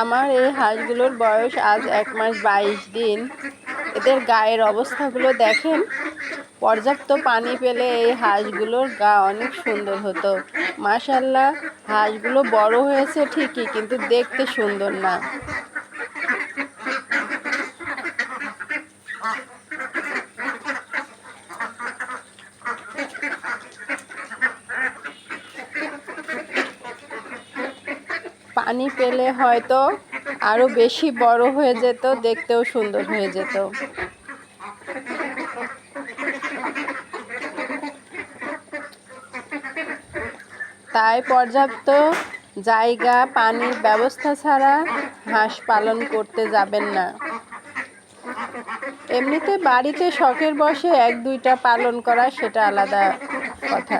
আমার এই হাঁসগুলোর বয়স আজ 1 মাস 22 দিন। এদের গায়ের অবস্থাগুলো দেখেন। পর্যাপ্ত পানি পেলে এই হাঁসগুলোর গা অনেক সুন্দর হতো। মাশাআল্লাহ, হাঁসগুলো বড় হয়েছে ঠিকই, কিন্তু দেখতে সুন্দর না। পানি পেলে হয়তো আরো বেশি বড় হয়ে যেত, দেখতেও সুন্দর হয়ে যেত। তাই পর্যাপ্ত জায়গা, পানির ব্যবস্থা ছাড়া হাঁস পালন করতে যাবেন না। এমনিতে বাড়িতে শখের বশে 1-2টা পালন করা সেটা আলাদা কথা।